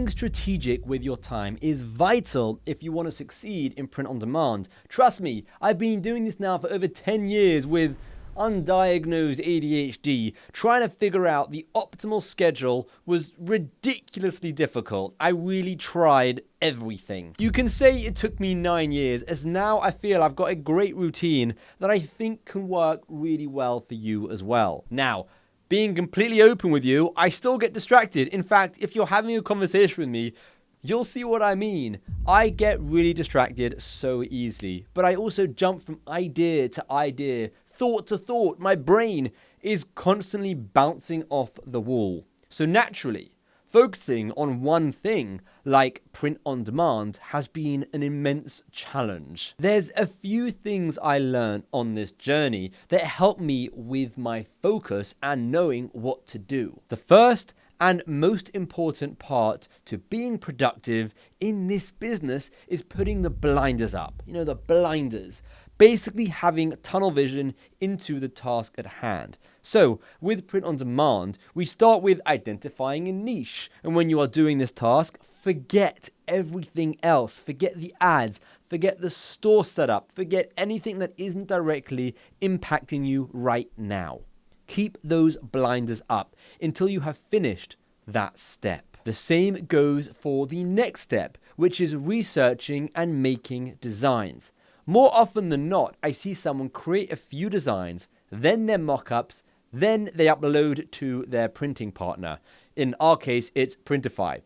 Being strategic with your time is vital if you want to succeed in print on demand. Trust me, I've been doing this now for over 10 years with undiagnosed ADHD. Trying to figure out the optimal schedule was ridiculously difficult. I really tried everything. You can say it took me 9 years, as now I feel I've got a great routine that I think can work really well for you as well. Now, being completely open with you, I still get distracted. In fact, if you're having a conversation with me, you'll see what I mean. I get really distracted so easily, but I also jump from idea to idea, thought to thought. My brain is constantly bouncing off the wall. So naturally, focusing on one thing, like print on demand, has been an immense challenge. There's a few things I learned on this journey that help me with my focus and knowing what to do. The first and most important part to being productive in this business is putting the blinders up. You know, the blinders. Basically having tunnel vision into the task at hand. So with print on demand, we start with identifying a niche. And when you are doing this task, forget everything else. Forget the ads, forget the store setup, forget anything that isn't directly impacting you right now. Keep those blinders up until you have finished that step. The same goes for the next step, which is researching and making designs. More often than not, I see someone create a few designs, then their mock-ups, then they upload to their printing partner. In our case, it's Printify.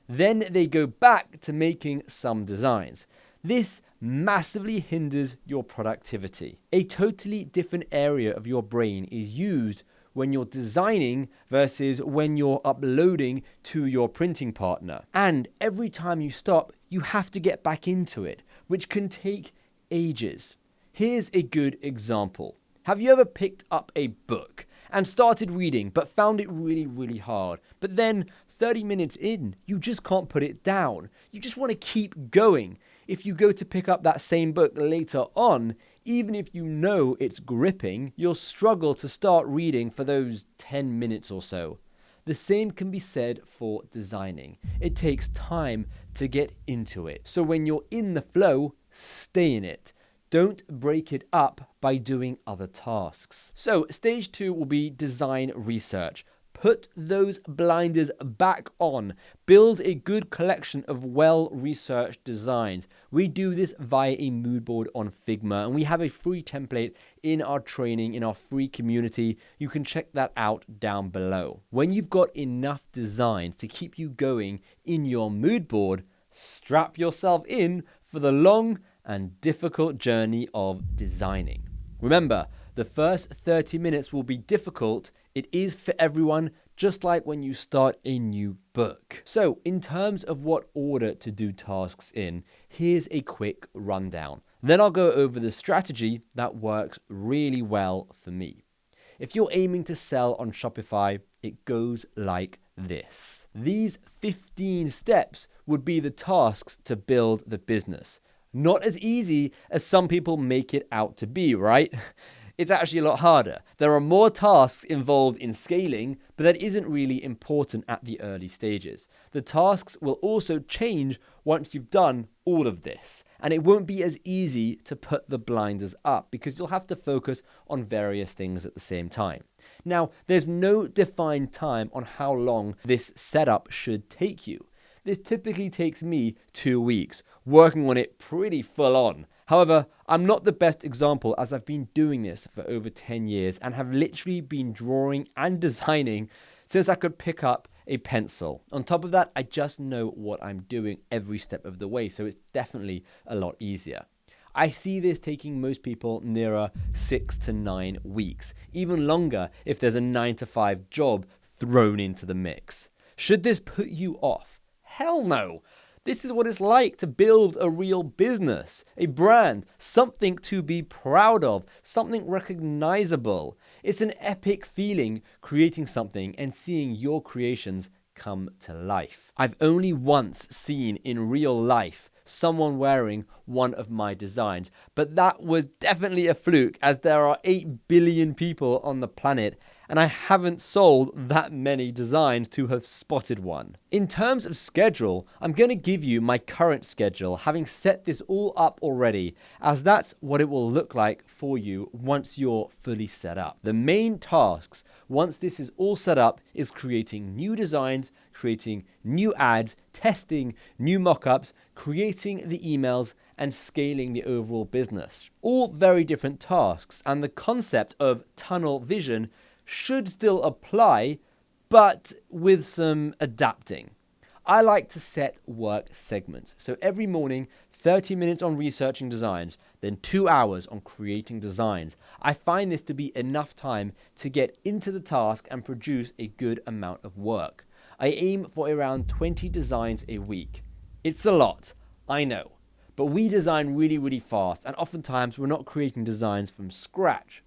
Then they go back to making some designs. This massively hinders your productivity. A totally different area of your brain is used when you're designing versus when you're uploading to your printing partner. And every time you stop, you have to get back into it, which can take ages. Here's a good example. Have you ever picked up a book and started reading but found it really hard? But then 30 minutes in, you just can't put it down. You just want to keep going. If you go to pick up that same book later on, even if you know it's gripping, you'll struggle to start reading for those 10 minutes or so. The same can be said for designing. It takes time to get into it. So when you're in the flow, stay in it. Don't break it up by doing other tasks. So stage 2 will be design research. Put those blinders back on. Build a good collection of well-researched designs. We do this via a mood board on Figma, and we have a free template in our training, in our free community. You can check that out down below. When you've got enough designs to keep you going in your mood board, strap yourself in for the long and difficult journey of designing. Remember, the first 30 minutes will be difficult. It is for everyone, just like when you start a new book. So, in terms of what order to do tasks in, here's a quick rundown. Then I'll go over the strategy that works really well for me. If you're aiming to sell on Shopify, it goes like this. These 15 steps would be the tasks to build the business. Not as easy as some people make it out to be, right? It's actually a lot harder. There are more tasks involved in scaling, but that isn't really important at the early stages. The tasks will also change once you've done all of this, and it won't be as easy to put the blinders up because you'll have to focus on various things at the same time. Now, there's no defined time on how long this setup should take you. This typically takes me 2 weeks, working on it pretty full on. However, I'm not the best example as I've been doing this for over 10 years and have literally been drawing and designing since I could pick up a pencil. On top of that, I just know what I'm doing every step of the way, so it's definitely a lot easier. I see this taking most people nearer 6 to 9 weeks, even longer if there's a 9-to-5 job thrown into the mix. Should this put you off? Hell no! This is what it's like to build a real business, a brand, something to be proud of, something recognizable. It's an epic feeling creating something and seeing your creations come to life. I've only once seen in real life someone wearing one of my designs, but that was definitely a fluke as there are 8 billion people on the planet and I haven't sold that many designs to have spotted one. In terms of schedule, I'm going to give you my current schedule, having set this all up already, as that's what it will look like for you once you're fully set up. The main tasks, once this is all set up, is creating new designs, creating new ads, testing new mockups, creating the emails, and scaling the overall business. All very different tasks, and the concept of tunnel vision should still apply, but with some adapting. I like to set work segments. So every morning, 30 minutes on researching designs, then 2 hours on creating designs. I find this to be enough time to get into the task and produce a good amount of work. I aim for around 20 designs a week. It's a lot, I know, but we design really fast, and oftentimes we're not creating designs from scratch.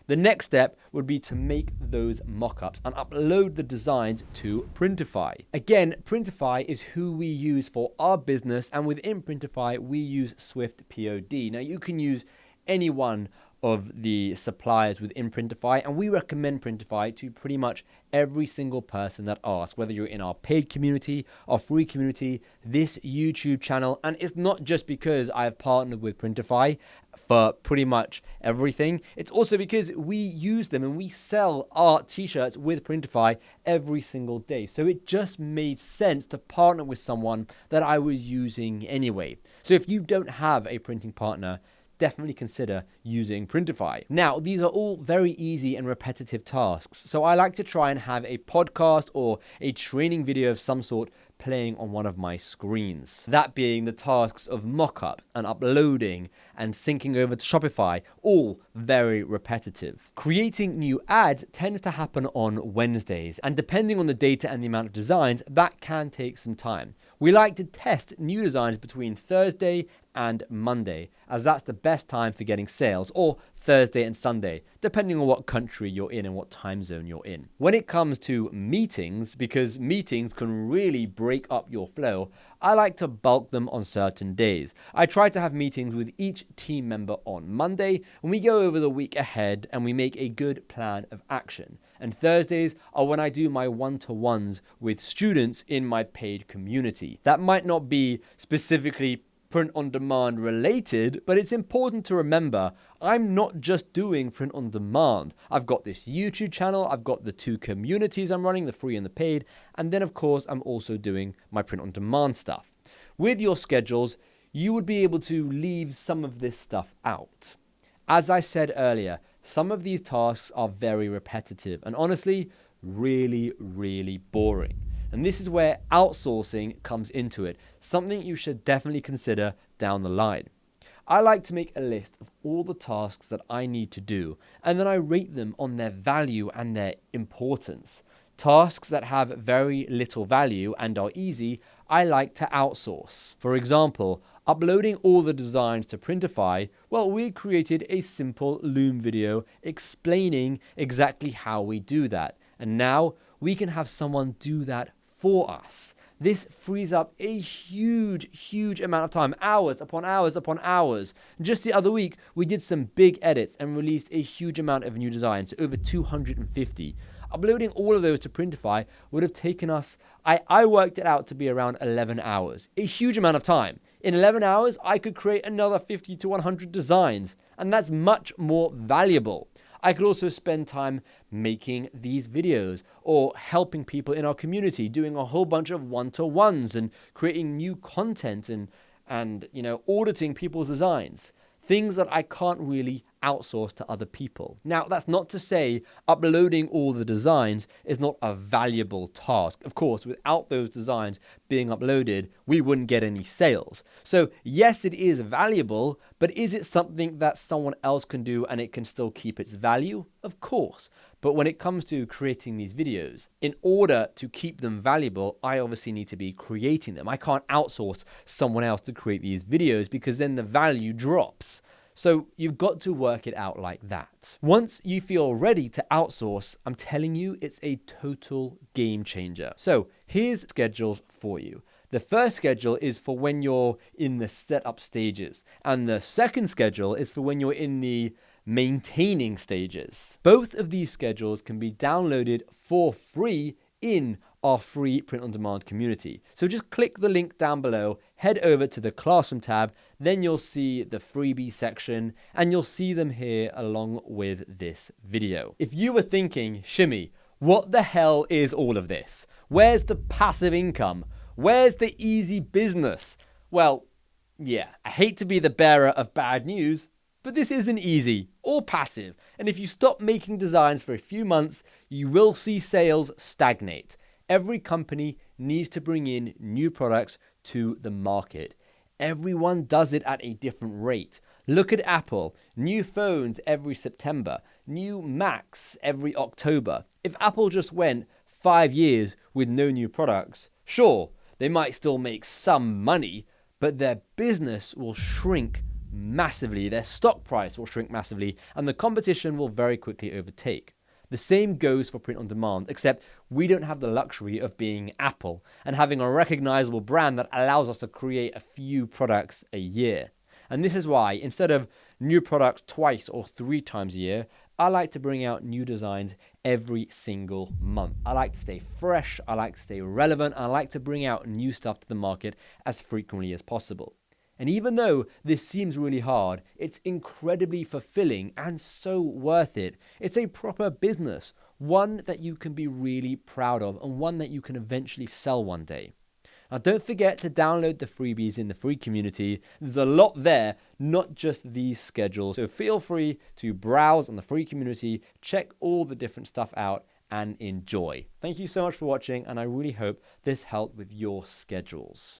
The next step would be to make those mockups and upload the designs to Printify. Again, Printify is who we use for our business, and within Printify, we use Swift POD. Now, you can use any one of the suppliers within Printify, and we recommend Printify to pretty much every single person that asks, whether you're in our paid community, our free community, this YouTube channel. And it's not just because I have partnered with Printify for pretty much everything. It's also because we use them and we sell our t-shirts with Printify every single day. So it just made sense to partner with someone that I was using anyway. So if you don't have a printing partner, definitely consider using Printify. Now, these are all very easy and repetitive tasks, so I like to try and have a podcast or a training video of some sort playing on one of my screens. That being the tasks of mockup and uploading and syncing over to Shopify, all very repetitive. Creating new ads tends to happen on Wednesdays, and depending on the data and the amount of designs, that can take some time. We like to test new designs between Thursday and Monday, as that's the best time for getting sales, or Thursday and Sunday, depending on what country you're in and what time zone you're in. When it comes to meetings, because meetings can really break up your flow, I like to bulk them on certain days. I try to have meetings with each team member on Monday, and we go over the week ahead and we make a good plan of action. And Thursdays are when I do my one-to-ones with students in my paid community. That might not be specifically print on demand related, but it's important to remember I'm not just doing print on demand. I've got this YouTube channel, I've got the 2 communities I'm running, the free and the paid, and then of course I'm also doing my print on demand stuff. With your schedules, you would be able to leave some of this stuff out. As I said earlier, some of these tasks are very repetitive and honestly, really boring. And this is where outsourcing comes into it, something you should definitely consider down the line. I like to make a list of all the tasks that I need to do, and then I rate them on their value and their importance. Tasks that have very little value and are easy, I like to outsource. For example, uploading all the designs to Printify, well, we created a simple Loom video explaining exactly how we do that. And now we can have someone do that for us. This frees up a huge amount of time, hours upon hours. Just the other week, we did some big edits and released a huge amount of new designs, over 250. Uploading all of those to Printify would have taken us, I worked it out to be around 11 hours, a huge amount of time. In 11 hours, I could create another 50 to 100 designs, and that's much more valuable. I could also spend time making these videos or helping people in our community, doing a whole bunch of one-to-ones and creating new content and auditing people's designs. Things that I can't really outsource to other people. Now, that's not to say uploading all the designs is not a valuable task. Of course, without those designs being uploaded, we wouldn't get any sales. So yes, it is valuable, but is it something that someone else can do and it can still keep its value? Of course. But when it comes to creating these videos, in order to keep them valuable, I obviously need to be creating them. I can't outsource someone else to create these videos because then the value drops. So you've got to work it out like that. Once you feel ready to outsource, I'm telling you, it's a total game changer. So here's schedules for you. The first schedule is for when you're in the setup stages, and the second schedule is for when you're in the maintaining stages. Both of these schedules can be downloaded for free in our free print-on-demand community. So just click the link down below, head over to the Classroom tab, then you'll see the freebie section, and you'll see them here along with this video. If you were thinking, Shimmy, what the hell is all of this? Where's the passive income? Where's the easy business? Well, yeah, I hate to be the bearer of bad news, but this isn't easy or passive. And if you stop making designs for a few months, you will see sales stagnate. Every company needs to bring in new products to the market. Everyone does it at a different rate. Look at Apple. New phones every September. New Macs every October. If Apple just went 5 years with no new products, sure, they might still make some money, but their business will shrink massively. Their stock price will shrink massively, and the competition will very quickly overtake. The same goes for print on demand, except we don't have the luxury of being Apple and having a recognizable brand that allows us to create a few products a year. And this is why, instead of new products twice or 3 times a year, I like to bring out new designs every single month. I like to stay fresh, I like to stay relevant, and I like to bring out new stuff to the market as frequently as possible. And even though this seems really hard, it's incredibly fulfilling and so worth it. It's a proper business, one that you can be really proud of and one that you can eventually sell one day. Now, don't forget to download the freebies in the free community. There's a lot there, not just these schedules. So feel free to browse on the free community, check all the different stuff out, and enjoy. Thank you so much for watching, and I really hope this helped with your schedules.